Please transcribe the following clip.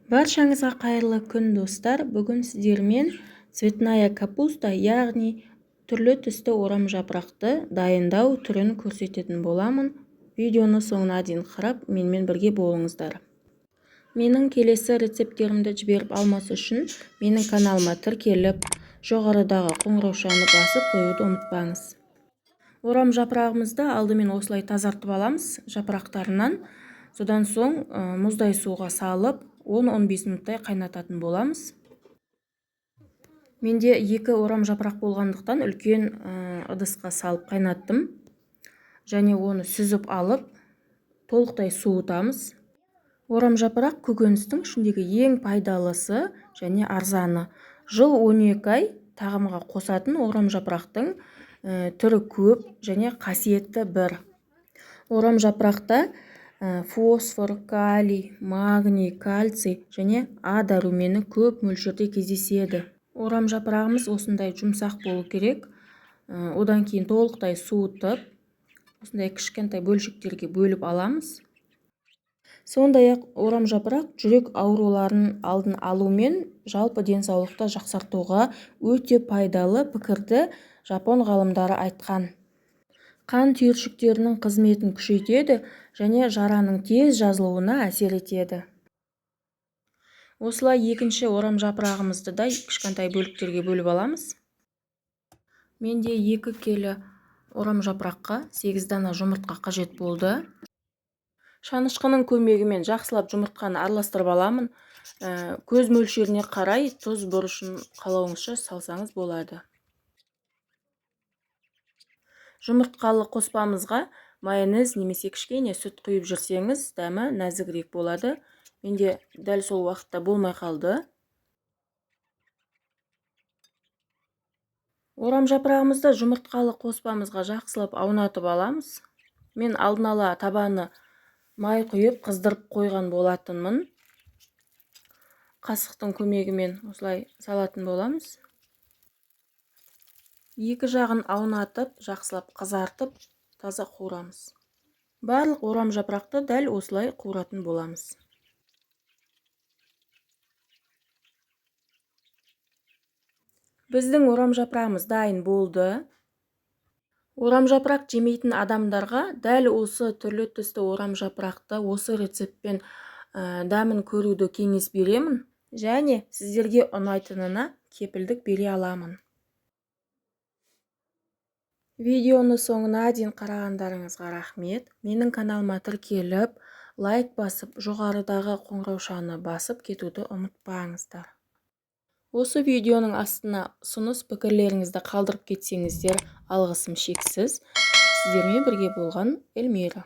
Баршаңызға қайырлы күн достар. Бүгін сіздермен цветная капуста, яғни түрлі түсті орам жапырақты дайындау түрін көрсететін боламын. Видеоны соңына дейін қарап, менімен бірге болыңыздар. Менің келесі рецепттерімді жіберіп алмас үшін менің каналыма тіркеліп, жоғарыдағы қоңыраушаны басып қоюды ұмытпаңыз. Орам жапырағымызды алдымен осылай тазартып аламыз жапырақтарынан. Содан соң мұздай суға салып 10-15 минуттай қайнататын боламыз. Менде 2 орам жапырақ болғандықтан үлкен ыдысқа салып қайнаттым. Және оны сүзіп алып, толықтай суытамыз. Орам жапырақ көкөністің ішіндегі ең пайдалысы және арзаны. Жыл 12 ай тағамға қосатын орам жапырақтың түрі көп және қасиетті бір. Орам жапырақта фосфор, калий, магний, кальций және А дәрумені көп мөлшерде кездеседі. Орам жапырағымыз осындай жұмсақ болу керек. Одан кейін толықтай суытып, осындай кішкентай бөлшектерге бөліп аламыз. Сондай-ақ орам жапырақ жүрек ауруларын алдын алу мен жалпы денсаулықты жақсартуға өте пайдалы пікірді жапон ғалымдары айтқан. Қан түйіршіктерінің қызметін күшейтеді және жараның тез жазылуына әсер етеді. Осылай екінші орам жапырағымызды да кішкентай бөліктерге бөліп аламыз. Менде 2 келі орам жапыраққа 8 дана жұмыртқа қажет болды. Шанышқының көмегімен жақсылап жұмыртқаны араластырып аламын. Көз мөлшеріне қарай тұз бұрышын қалауыңызша салсаңыз болады. Жұмыртқалы қоспамызға майонез немесе кішкене сүт құйып жүрсеңіз, дәмі нәзігірек болады. Менде дәл сол уақытта болмай қалды. Орам жапырағымызды жұмыртқалы қоспамызға жақсылап аунатып аламыз. Мен алдын ала табаны май құйып қыздырып қойған болатынмын. Қасықтың көмегімен осылай салатын боламыз. Екі жағын аунатып, жақсылап қызартып, таза қуырамыз. Барлық орам жапырақты дәл осылай қуыратын боламыз. Біздің орам жапырағымыз дайын болды. Орам жапырақ жемейтін адамдарға дәл осы түрлі түсті орам жапырақты осы рецептпен дәмін көруді кеңес беремін. Және сіздерге ұнайтынына кепілдік бере аламын. Видеоны соңына дейін қарағандарыңызға рахмет. Менің каналыма тіркеліп, лайк басып, жоғарыдағы қоңыраушаны басып кетуді ұмытпаңыздар. Осы видеоның астына ұсыныс пікірлеріңізді қалдырып кетсеңіздер, алғысым шексіз. Сіздермен бірге болған Эльмира.